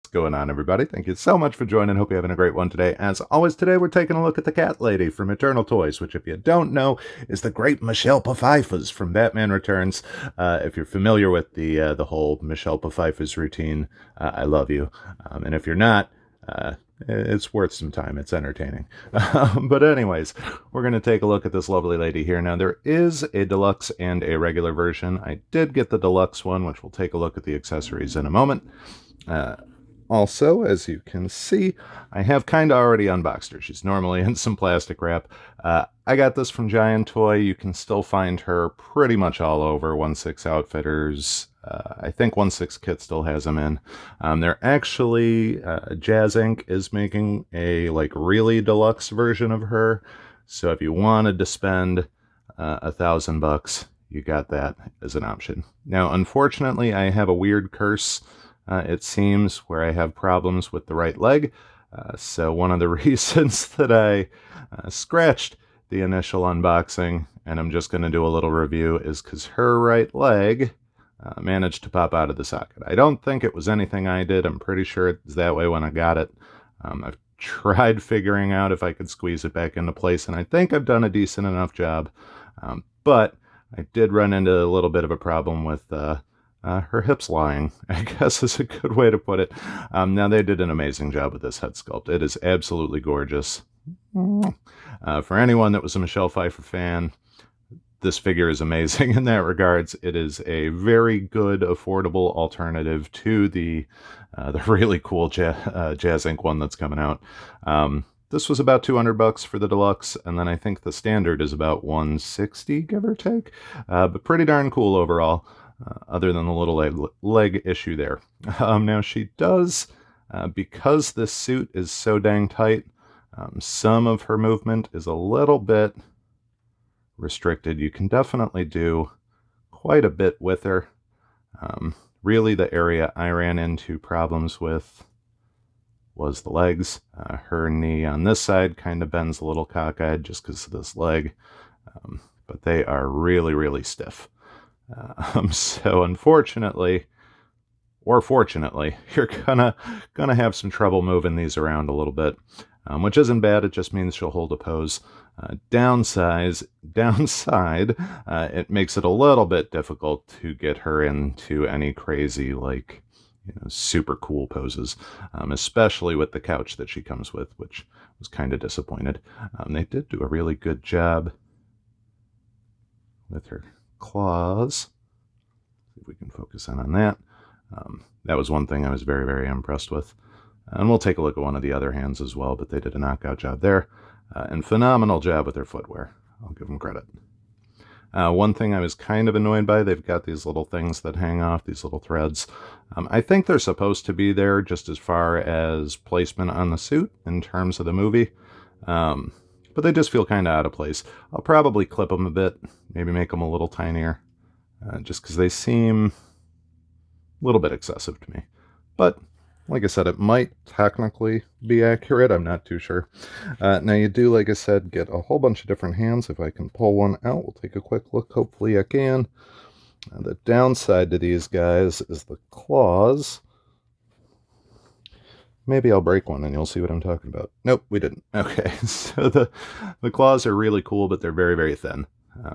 going on, everybody? Thank you so much for joining. Hope you're having a great one today. As always, today we're taking a look at the cat lady from Eternal Toys, which, if you don't know, is the great Michelle Pfieffers from Batman Returns. If you're familiar with the whole Michelle Pfieffers routine, I love you. And if you're not, it's worth some time. It's entertaining. But anyways, we're going to take a look at this lovely lady here. Now, there is a deluxe and a regular version. I did get the deluxe one, which we'll take a look at the accessories in a moment. Also, as you can see, I have kind of already unboxed her. She's normally in some plastic wrap. I got this from Giant Toy. You can still find her pretty much all over. 1/6 Outfitters. I think 1/6 Kit still has them in. They're actually, JazzInc is making a really deluxe version of her. So if you wanted to spend $1,000, you got that as an option. Now, unfortunately, I have a weird curse. It seems, where I have problems with the right leg. So one of the reasons that I scratched the initial unboxing, and I'm just going to do a little review, is because her right leg managed to pop out of the socket. I don't think it was anything I did. I'm pretty sure it's that way when I got it. I've tried figuring out if I could squeeze it back into place, and I think I've done a decent enough job. But I did run into a little bit of a problem with her hips lying, I guess is a good way to put it. Now, they did an amazing job with this head sculpt. It is absolutely gorgeous. For anyone that was a Michelle Pfeiffer fan, this figure is amazing in that regards. It is a very good, affordable alternative to the really cool JazzInc one that's coming out. This was about $200 for the deluxe, and then I think the standard is about $160, give or take. But pretty darn cool overall. Other than the little leg issue there. Now, she does, because this suit is so dang tight, some of her movement is a little bit restricted. You can definitely do quite a bit with her. Really, the area I ran into problems with was the legs. Her knee on this side kind of bends a little cockeyed just because of this leg. But they are really, really stiff. So unfortunately, or fortunately, you're gonna have some trouble moving these around a little bit, which isn't bad. It just means she'll hold a pose. Downside, it makes it a little bit difficult to get her into any crazy, super cool poses, especially with the couch that she comes with, which was kind of disappointed. They did do a really good job with her claws. See if we can focus in on that. That was one thing I was very, very impressed with. And we'll take a look at one of the other hands as well, but they did a knockout job there. And phenomenal job with their footwear. I'll give them credit. One thing I was kind of annoyed by, they've got these little things that hang off, these little threads. I think they're supposed to be there just as far as placement on the suit in terms of the movie. But they just feel kind of out of place. I'll probably clip them a bit, maybe make them a little tinier, just because they seem a little bit excessive to me. But, like I said, it might technically be accurate. I'm not too sure. Now, you do, like I said, get a whole bunch of different hands. If I can pull one out, we'll take a quick look. Hopefully I can. The downside to these guys is the claws. Maybe I'll break one and you'll see what I'm talking about. Nope, we didn't. Okay, so the claws are really cool, but they're very, very thin.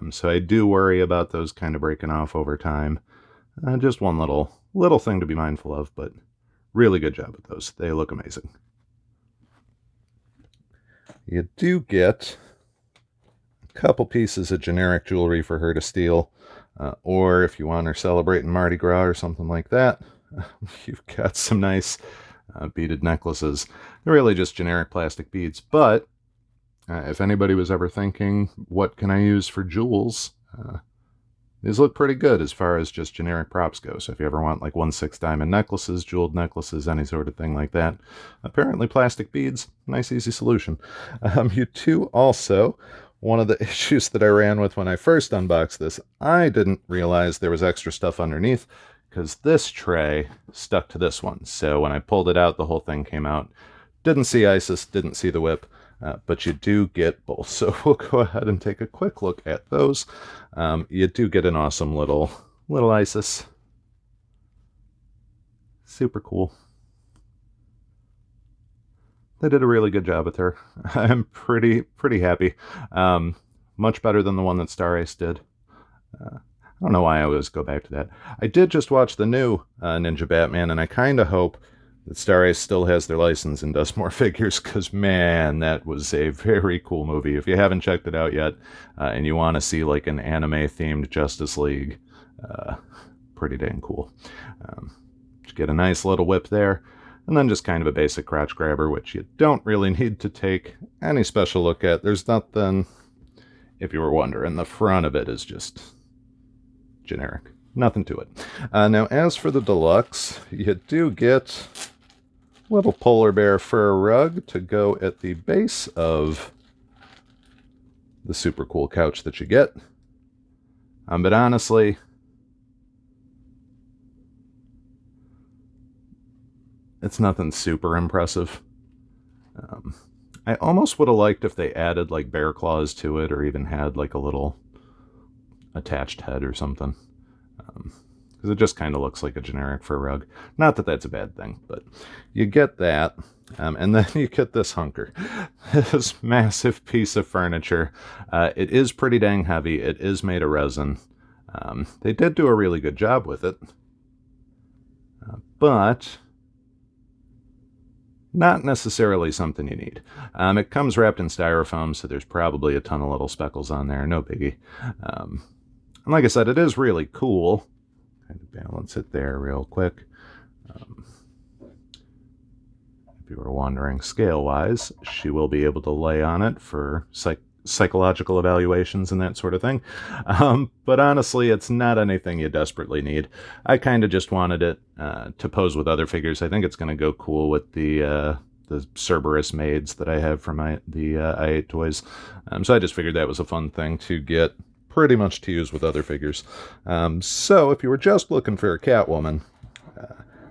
So I do worry about those kind of breaking off over time. Just one little thing to be mindful of, but really good job with those. They look amazing. You do get a couple pieces of generic jewelry for her to steal, or if you want her celebrating Mardi Gras or something like that, you've got some nice beaded necklaces. They're really just generic plastic beads, but if anybody was ever thinking, what can I use for jewels? These look pretty good as far as just generic props go. So if you ever want 1/6 diamond necklaces, jeweled necklaces, any sort of thing like that, apparently plastic beads, nice easy solution. You do also, one of the issues that I ran with when I first unboxed this, I didn't realize there was extra stuff underneath, because this tray stuck to this one. So when I pulled it out, the whole thing came out. Didn't see Isis, didn't see the whip, but you do get both. So we'll go ahead and take a quick look at those. You do get an awesome little Isis. Super cool. they did a really good job with her. I'm pretty happy. Much better than the one that Star Ace did. I don't know why I always go back to that. I did just watch the new Ninja Batman, and I kind of hope that Star Ace still has their license and does more figures, because, man, that was a very cool movie. If you haven't checked it out yet, and you want to see, like, an anime-themed Justice League, pretty dang cool. You get a nice little whip there, and then just kind of a basic crotch grabber, which you don't really need to take any special look at. There's nothing, if you were wondering, the front of it is just generic. Nothing to it. Now, as for the Deluxe, you do get a little polar bear fur rug to go at the base of the super cool couch that you get. But honestly, it's nothing super impressive. I almost would have liked if they added like bear claws to it, or even had like a little attached head or something. Because it just kind of looks like a generic fur rug. Not that that's a bad thing, but you get that, and then you get this hunker. This massive piece of furniture. It is pretty dang heavy. It is made of resin. They did do a really good job with it, but not necessarily something you need. It comes wrapped in styrofoam, so there's probably a ton of little speckles on there. No biggie. And like I said, it is really cool. Kind of balance it there real quick. If you were wondering, scale-wise, she will be able to lay on it for psychological evaluations and that sort of thing. But honestly, it's not anything you desperately need. I kind of just wanted it to pose with other figures. I think it's going to go cool with the Cerberus maids that I have from the I8 toys. So I just figured that was a fun thing to get pretty much to use with other figures. So if you were just looking for a Catwoman,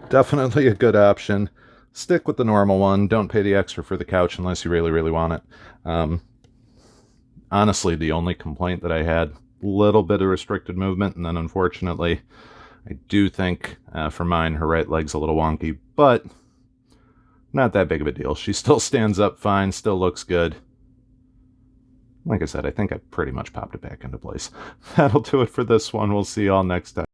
definitely a good option. Stick with the normal one. Don't pay the extra for the couch unless you really want it. Honestly, the only complaint that I had, a little bit of restricted movement, and then unfortunately, I do think for mine, her right leg's a little wonky, but not that big of a deal. She still stands up fine, still looks good. Like I said, I think I pretty much popped it back into place. That'll do it for this one. We'll see y'all next time.